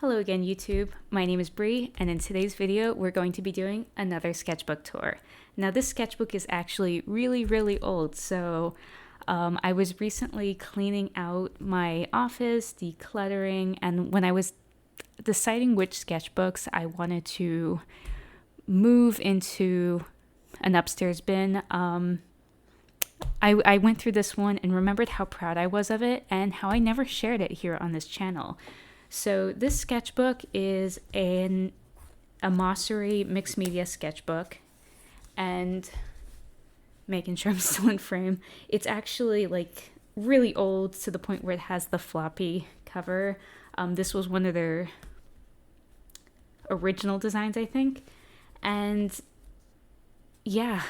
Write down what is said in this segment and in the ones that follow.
Hello again, YouTube. My name is Bree, and in today's video, we're going to be doing another sketchbook tour. Now, this sketchbook is actually really old, so I was recently cleaning out my office, decluttering, and when I was deciding which sketchbooks I wanted to move into an upstairs bin, I went through this one and remembered how proud I was of it and how I never shared it here on this channel. So this sketchbook is a Mossery Mixed Media Sketchbook, and making sure I'm still in frame. It's actually like really old to the point where it has the floppy cover. This was one of their original designs, I think. And yeah,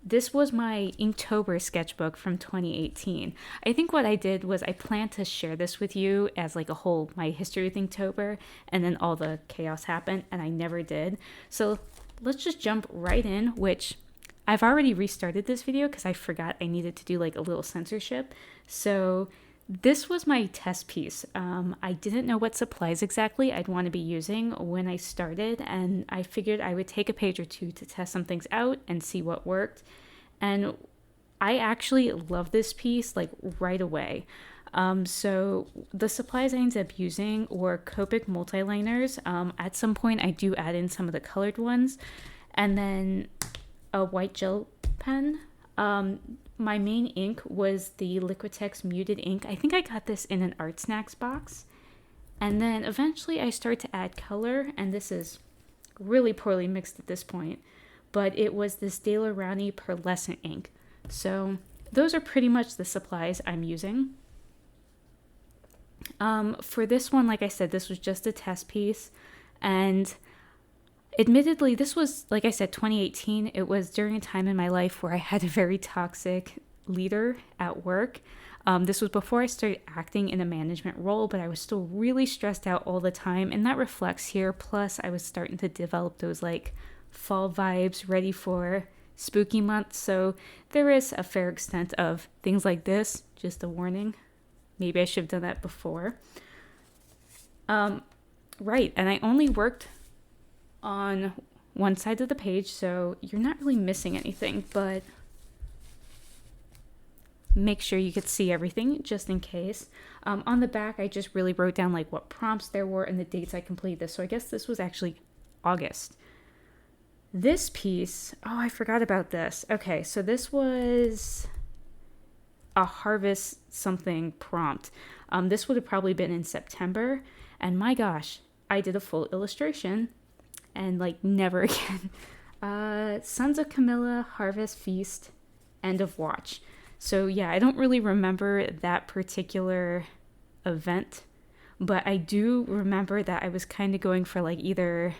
this was my Inktober sketchbook from 2018. I think what I did was I planned to share this with you as like a whole, my history with Inktober, and then all the chaos happened, and I never did. So let's just jump right in, which I've already restarted this video because I forgot I needed to do like a little censorship. So this was my test piece. I didn't know what supplies exactly I'd want to be using when I started, and I figured I would take a page or two to test some things out and see what worked. And I actually love this piece like right away. So the supplies I ended up using were Copic Multiliners. At some point I do add in some of the colored ones, and then a white gel pen. My main ink was the Liquitex muted ink. I think I got this in an Art Snacks box. And then eventually I started to add color, and this is really poorly mixed at this point, but it was this Daler-Rowney Pearlescent Ink. So those are pretty much the supplies I'm using. For this one, like I said, this was just a test piece, and admittedly, this was, like I said, 2018. It was during a time in my life where I had a very toxic leader at work. This was before I started acting in a management role, but I was still really stressed out all the time, and that reflects here. Plus, I was starting to develop those like fall vibes, ready for spooky month. So there is a fair extent of things like this. Just a warning. Maybe I should have done that before. Right, and I only worked on one side of the page, so you're not really missing anything, but make sure you could see everything just in case. On the back, I just really wrote down like what prompts there were and the dates I completed this. So I guess this was actually August. This piece, oh, I forgot about this. Okay, so this was a harvest something prompt. This would have probably been in September, and my gosh, I did a full illustration. And like never again. Sons of Camilla, Harvest Feast, End of Watch. So yeah, I don't really remember that particular event, but I do remember that I was kind of going for like either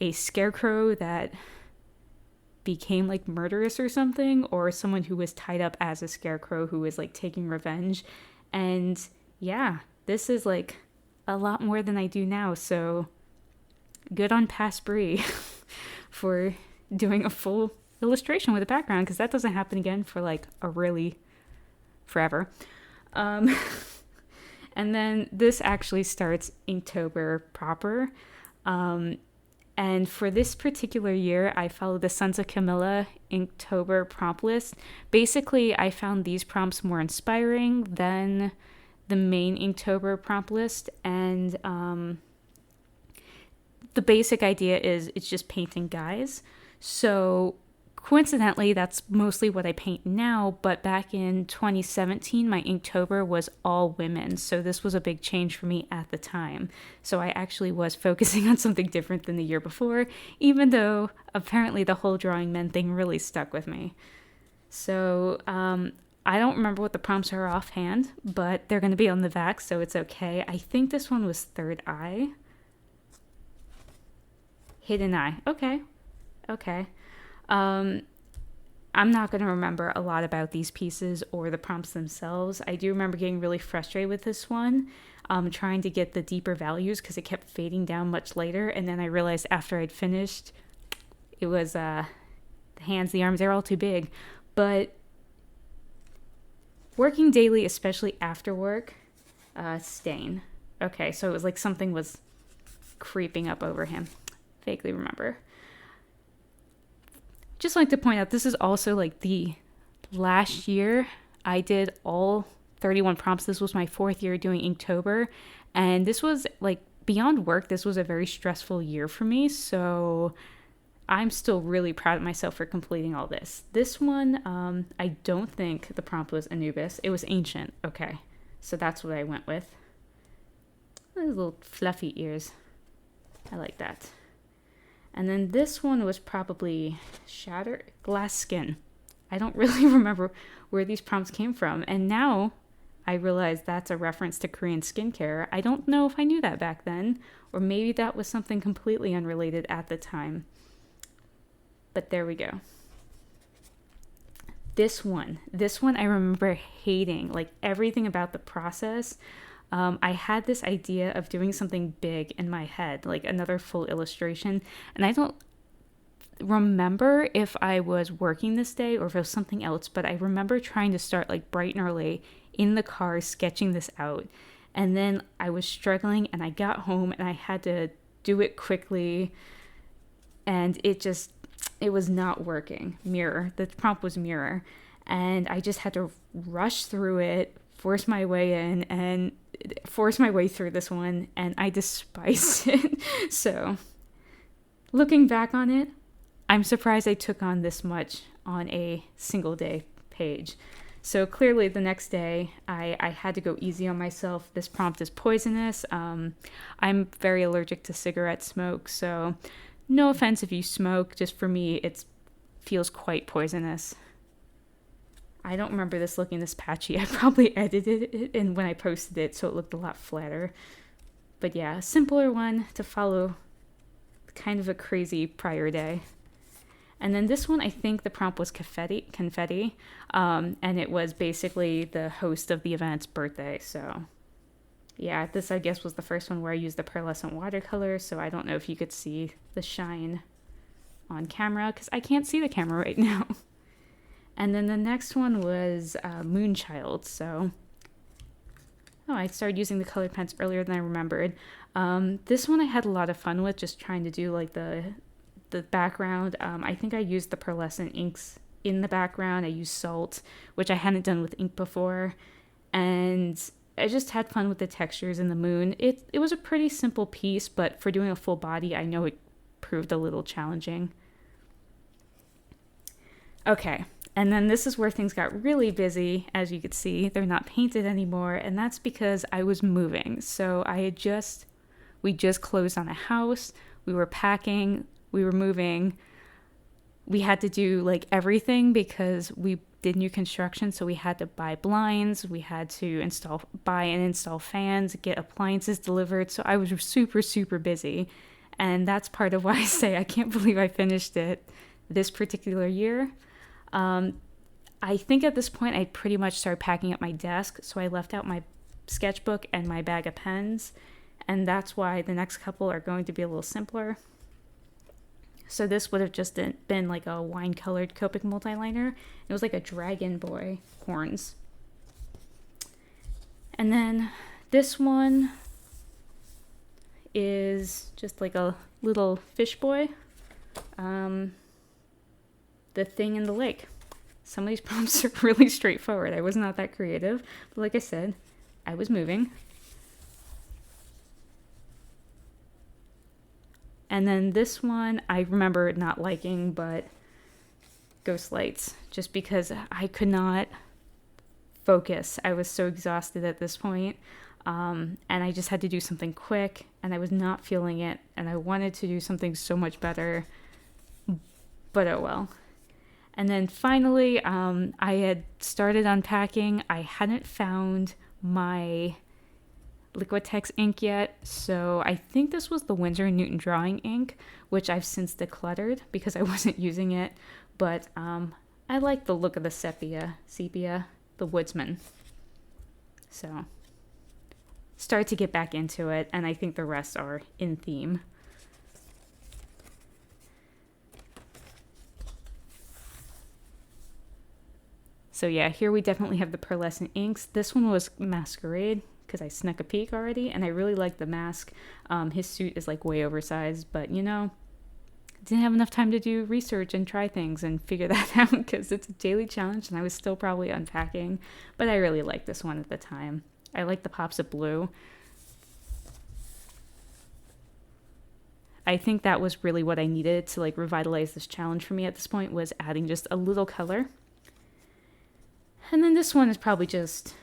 a scarecrow that became like murderous or something, or someone who was tied up as a scarecrow who was like taking revenge. And yeah, this is like a lot more than I do now, so good on past Bree for doing a full illustration with a background, because that doesn't happen again for like a really forever. And then this actually starts Inktober proper. And for this particular year, I followed the Sons of Camilla Inktober prompt list. Basically, I found these prompts more inspiring than the main Inktober prompt list, and the basic idea is it's just painting guys. So coincidentally, that's mostly what I paint now, but back in 2017, my Inktober was all women. So this was a big change for me at the time. So I actually was focusing on something different than the year before, even though apparently the whole drawing men thing really stuck with me. So I don't remember what the prompts are offhand, but they're going to be on the back, so it's okay. I think this one was Third Eye. Hidden Eye. Okay. I'm not going to remember a lot about these pieces or the prompts themselves. I do remember getting really frustrated with this one, trying to get the deeper values because it kept fading down much later. And then I realized after I'd finished, it was the hands, the arms, they're all too big. But working daily, especially after work, stain. Okay, so it was like something was creeping up over him. Vaguely remember. Just like to point out, this is also like the last year I did all 31 prompts. This was my 4th year doing Inktober, and this was like beyond work. This was a very stressful year for me, so I'm still really proud of myself for completing all this. This one, I don't think the prompt was Anubis. It was ancient. Okay, so that's what I went with. Those little fluffy ears. I like that. And then this one was probably Shattered Glass Skin. I don't really remember where these prompts came from. And now I realize that's a reference to Korean skincare. I don't know if I knew that back then, or maybe that was something completely unrelated at the time. But there we go. This one I remember hating, like everything about the process. I had this idea of doing something big in my head, like another full illustration. And I don't remember if I was working this day or if it was something else, but I remember trying to start like bright and early in the car sketching this out. And then I was struggling and I got home and I had to do it quickly. And it was not working. Mirror. The prompt was mirror. And I just had to rush through it, force my way in, and force my way through this one, and I despise it. So, looking back on it, I'm surprised I took on this much on a single day page. So clearly the next day, I had to go easy on myself. This prompt is poisonous. I'm very allergic to cigarette smoke, so no offense if you smoke, just for me, it feels quite poisonous. I don't remember this looking this patchy. I probably edited it in when I posted it, so it looked a lot flatter. But yeah, a simpler one to follow kind of a crazy prior day. And then this one, I think the prompt was confetti, and it was basically the host of the event's birthday. So yeah, this I guess was the first one where I used the pearlescent watercolor, so I don't know if you could see the shine on camera, because I can't see the camera right now. And then the next one was Moonchild. So, I started using the colored pens earlier than I remembered. This one I had a lot of fun with, just trying to do like the background. I think I used the pearlescent inks in the background. I used salt, which I hadn't done with ink before. And I just had fun with the textures in the moon. It was a pretty simple piece, but for doing a full body, I know it proved a little challenging. Okay. And then this is where things got really busy. As you could see, they're not painted anymore. And that's because I was moving. So we just closed on a house. We were packing, we were moving. We had to do like everything because we did new construction. So we had to buy blinds. We had to buy and install fans, get appliances delivered. So I was super, super busy. And that's part of why I say I can't believe I finished it this particular year. I think at this point I pretty much started packing up my desk, so I left out my sketchbook and my bag of pens, and that's why the next couple are going to be a little simpler. So this would have just been like a wine-colored Copic Multiliner. It was like a dragon boy horns. And then this one is just like a little fish boy. The thing in the lake. Some of these prompts are really straightforward. I was not that creative, but like I said, I was moving. And then this one, I remember not liking, but ghost lights, just because I could not focus. I was so exhausted at this point, and I just had to do something quick, and I was not feeling it, and I wanted to do something so much better, but oh well. And then finally, I had started unpacking. I hadn't found my Liquitex ink yet, so I think this was the Winsor & Newton drawing ink, which I've since decluttered because I wasn't using it, but I like the look of the sepia, the Woodsman. So, started to get back into it, and I think the rest are in theme. So yeah, here we definitely have the pearlescent inks. This one was Masquerade, because I snuck a peek already, and I really like the mask. His suit is like way oversized, but you know, didn't have enough time to do research and try things and figure that out because it's a daily challenge and I was still probably unpacking. But I really liked this one at the time. I like the pops of blue. I think that was really what I needed to like revitalize this challenge for me at this point, was adding just a little color. And then this one is probably just,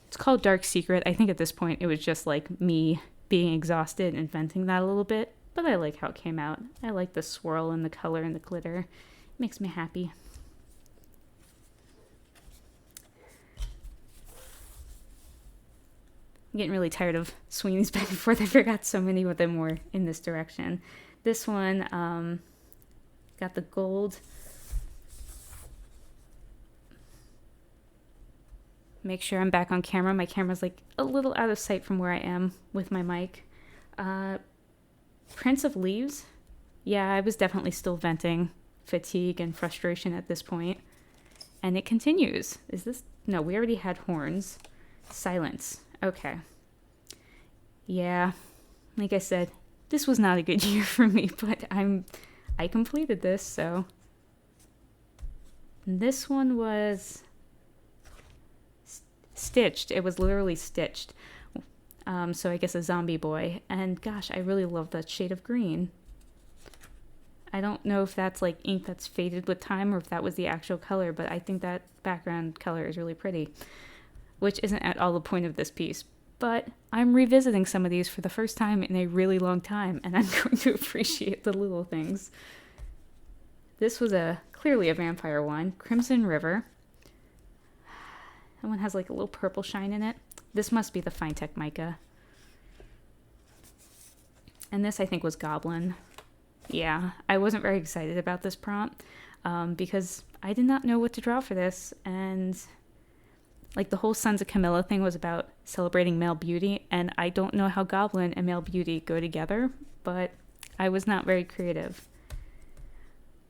it's called Dark Secret. I think at this point it was just like me being exhausted and venting that a little bit. But I like how it came out. I like the swirl and the color and the glitter. It makes me happy. I'm getting really tired of swinging these back and forth. I forgot so many of them were in this direction. This one got the gold. Make sure I'm back on camera. My camera's like a little out of sight from where I am with my mic. Prince of Leaves. Yeah, I was definitely still venting fatigue and frustration at this point. And it continues. Is this? No, we already had horns. Silence. Okay. Yeah, like I said, this was not a good year for me, but I completed this, so. And this one was stitched. It was literally stitched. So I guess a zombie boy. And gosh, I really love that shade of green. I don't know if that's like ink that's faded with time or if that was the actual color, but I think that background color is really pretty, which isn't at all the point of this piece. But I'm revisiting some of these for the first time in a really long time, and I'm going to appreciate the little things. This was clearly a vampire one, Crimson River. That one has like a little purple shine in it. This must be the FineTec Mica. And this I think was Goblin. Yeah, I wasn't very excited about this prompt because I did not know what to draw for this, and like the whole Sons of Camilla thing was about celebrating male beauty, and I don't know how Goblin and male beauty go together, but I was not very creative.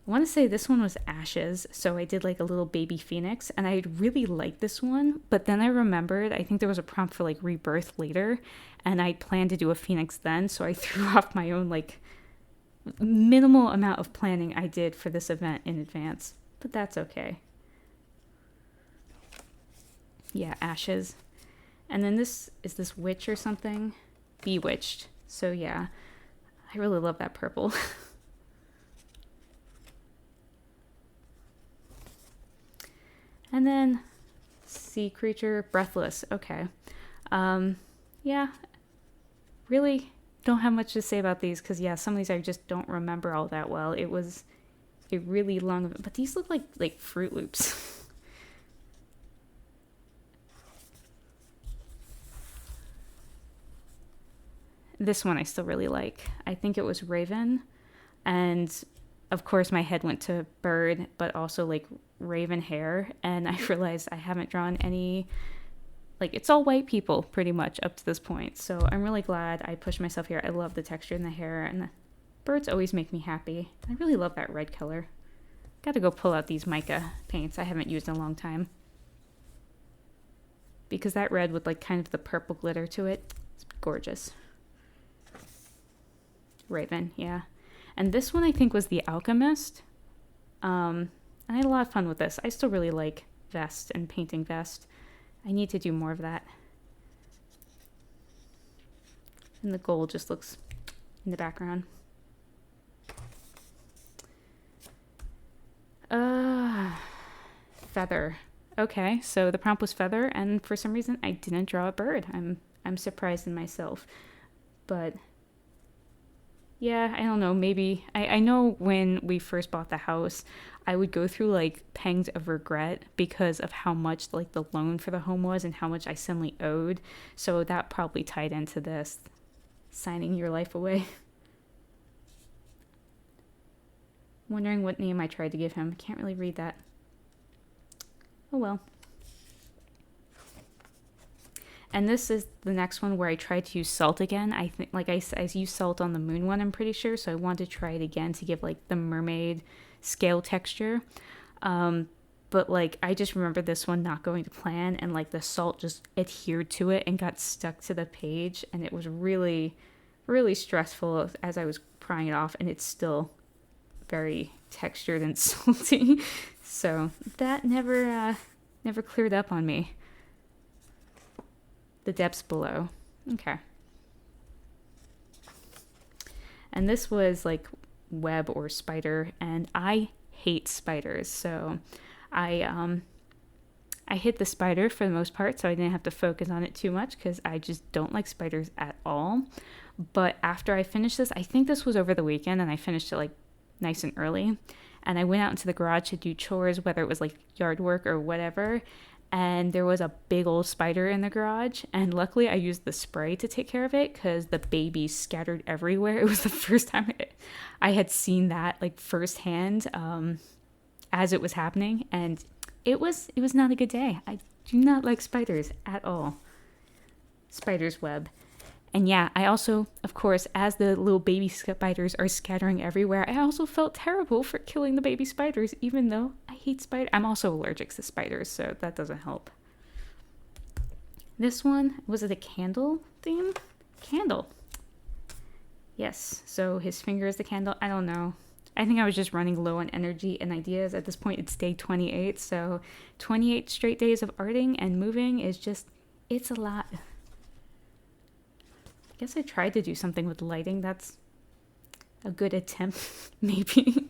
I want to say this one was Ashes, so I did like a little baby phoenix, and I really liked this one, but then I remembered, I think there was a prompt for like rebirth later, and I planned to do a phoenix then, so I threw off my own like minimal amount of planning I did for this event in advance, but that's okay. Yeah, Ashes. And then this, is this Witch or something? Bewitched. So yeah, I really love that purple. And then Sea Creature, Breathless. Okay. Yeah, really don't have much to say about these because yeah, some of these I just don't remember all that well. It was a really long, but these look like Fruit Loops. This one I still really like. I think it was Raven, and of course my head went to bird, but also like raven hair, and I realized I haven't drawn any, like it's all white people pretty much up to this point, so I'm really glad I pushed myself here. I love the texture in the hair, and the birds always make me happy. I really love that red color. Gotta go pull out these mica paints I haven't used in a long time, because that red with like kind of the purple glitter to it, it's gorgeous. Raven, yeah. And this one I think was the Alchemist. And I had a lot of fun with this. I still really like Vest and painting Vest. I need to do more of that. And the gold just looks in the background. Feather. Okay, so the prompt was feather, and for some reason I didn't draw a bird. I'm surprised in myself. But yeah, I don't know, maybe, I know when we first bought the house, I would go through like pangs of regret because of how much like the loan for the home was and how much I suddenly owed. So that probably tied into this, signing your life away. Wondering what name I tried to give him. Can't really read that. Oh well. And this is the next one where I tried to use salt again. I think, like I used salt on the moon one, I'm pretty sure. So I wanted to try it again to give like the mermaid scale texture. but like I just remember this one not going to plan, and like the salt just adhered to it and got stuck to the page, and it was really, really stressful as I was prying it off, and it's still very textured and salty. So that never cleared up on me. The depths below. Okay. And this was like web or spider, and I hate spiders, so I hit the spider for the most part, so I didn't have to focus on it too much because I just don't like spiders at all. But after I finished this, I think this was over the weekend, and I finished it like nice and early, and I went out into the garage to do chores, whether it was like yard work or whatever, and there was a big old spider in the garage, and luckily I used the spray to take care of it because the babies scattered everywhere. It was the first time I had seen that like firsthand as it was happening, and it was not a good day. I do not like spiders at all. Spider's web. And yeah, I also, of course, as the little baby spiders are scattering everywhere, I also felt terrible for killing the baby spiders, even though I hate spiders. I'm also allergic to spiders, so that doesn't help. This one, was it a candle theme? Candle. Yes, so his finger is the candle. I don't know. I think I was just running low on energy and ideas. At this point, it's day 28, so 28 straight days of arting and moving is just, it's a lot. I guess I tried to do something with lighting. That's a good attempt, maybe.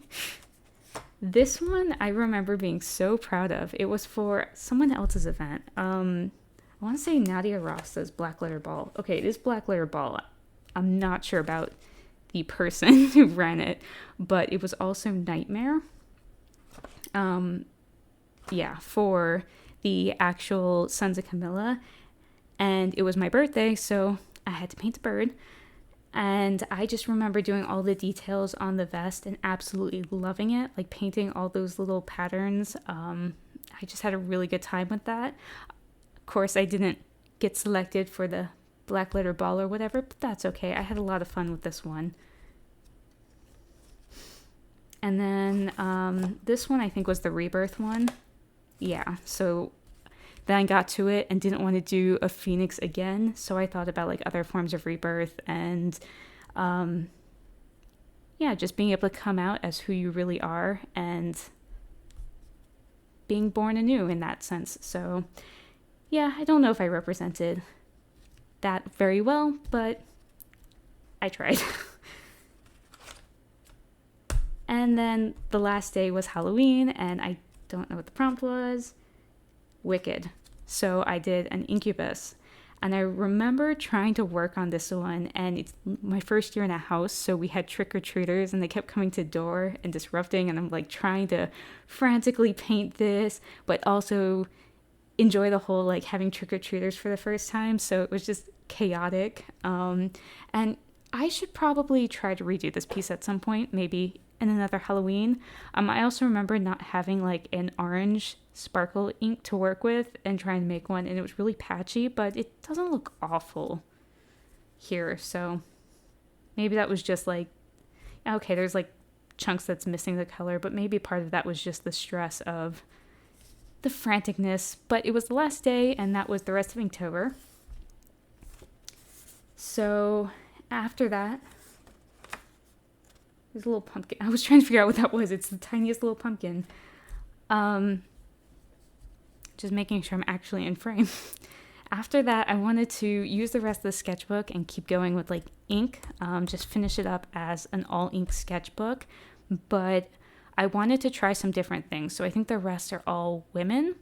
This one I remember being so proud of. It was for someone else's event. I want to say Nadia Rosta's Black Letter Ball. Okay, it is Black Letter Ball. I'm not sure about the person who ran it, but it was also Nightmare. Yeah, for the actual Sons of Camilla. And it was my birthday, so I had to paint the bird, and I just remember doing all the details on the vest and absolutely loving it, like painting all those little patterns. I just had a really good time with that. Of course, I didn't get selected for the Black Letter Ball or whatever, but that's okay. I had a lot of fun with this one. And then this one I think was the Rebirth one. Yeah, so then I got to it and didn't want to do a phoenix again, so I thought about like other forms of rebirth and yeah, just being able to come out as who you really are and being born anew in that sense. So yeah, I don't know if I represented that very well, but I tried. And then the last day was Halloween, and I don't know what the prompt was. Wicked. So I did an Incubus, and I remember trying to work on this one, and it's my first year in a house, so we had trick-or-treaters, and they kept coming to the door and disrupting, and I'm like trying to frantically paint this, but also enjoy the whole like having trick-or-treaters for the first time, so it was just chaotic. And I should probably try to redo this piece at some point, maybe in another Halloween. I also remember not having like an orange sparkle ink to work with and trying to make one, and it was really patchy, but it doesn't look awful here, so maybe that was just like, okay, there's like chunks that's missing the color, but maybe part of that was just the stress of the franticness. But it was the last day, and that was the rest of Inktober. So after that, there's a little pumpkin. I was trying to figure out what that was. It's the tiniest little pumpkin. Just making sure I'm actually in frame. After that, I wanted to use the rest of the sketchbook and keep going with like ink. Just finish it up as an all ink sketchbook. But I wanted to try some different things. So I think the rest are all women.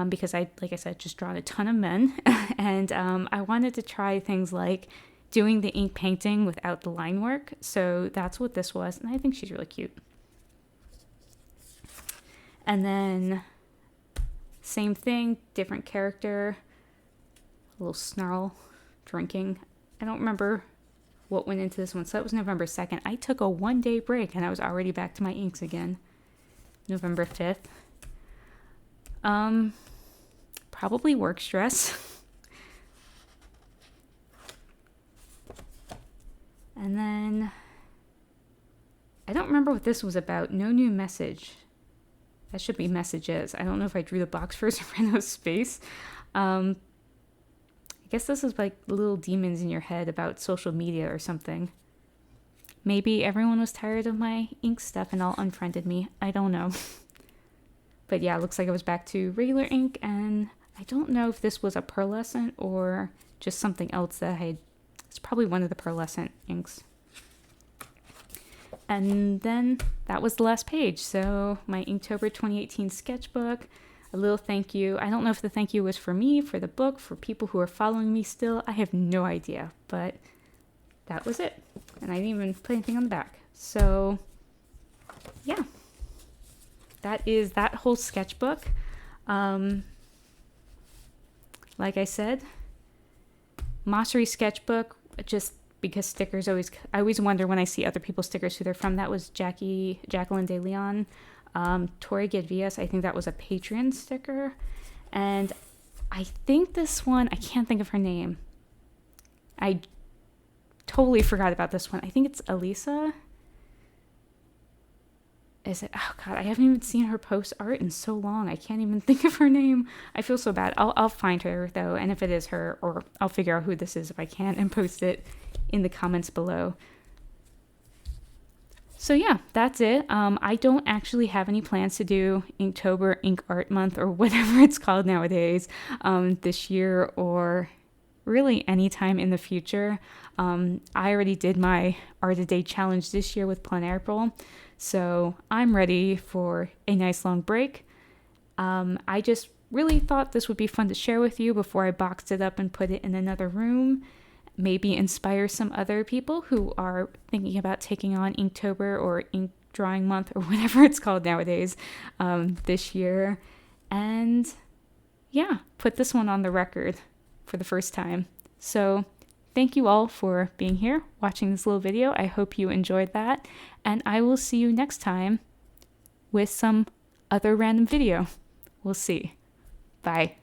Because like I said, just drawn a ton of men. And I wanted to try things like doing the ink painting without the line work. So that's what this was. And I think she's really cute. And then same thing, different character, a little snarl, drinking. I don't remember what went into this one. So that was November 2nd. I took a 1-day break and I was already back to my inks again. November 5th. Probably work stress. And then I don't remember what this was about. No new message. That should be messages. I don't know if I drew the box first or ran out of space. I guess this is like little demons in your head about social media or something. Maybe everyone was tired of my ink stuff and all unfriended me. I don't know. But yeah, it looks like I was back to regular ink, and I don't know if this was a pearlescent or just something else that I had. It's probably one of the pearlescent inks. And then that was the last page. So my Inktober 2018 sketchbook, a little thank you. I don't know if the thank you was for me, for the book, for people who are following me still. I have no idea, but that was it. And I didn't even put anything on the back. So yeah, that is that whole sketchbook. Like I said, Mossery sketchbook, just because stickers I always wonder when I see other people's stickers who they're from. That was Jacqueline De Leon. Tori Gedvias, I think that was a Patreon sticker. And I think this one, I can't think of her name. I totally forgot about this one. I think it's Elisa. Is it? Oh God, I haven't even seen her post art in so long. I can't even think of her name. I feel so bad. I'll find her though, and if it is her, or I'll figure out who this is if I can and post it in the comments below. So yeah, that's it. I don't actually have any plans to do Inktober, Ink Art Month, or whatever it's called nowadays, this year or really anytime in the future. I already did my Art a Day challenge this year with Plan April, so I'm ready for a nice long break. I just really thought this would be fun to share with you before I boxed it up and put it in another room. Maybe inspire some other people who are thinking about taking on Inktober or Ink Drawing Month or whatever it's called nowadays this year. And yeah, put this one on the record for the first time. So thank you all for being here, watching this little video. I hope you enjoyed that. And I will see you next time with some other random video. We'll see. Bye.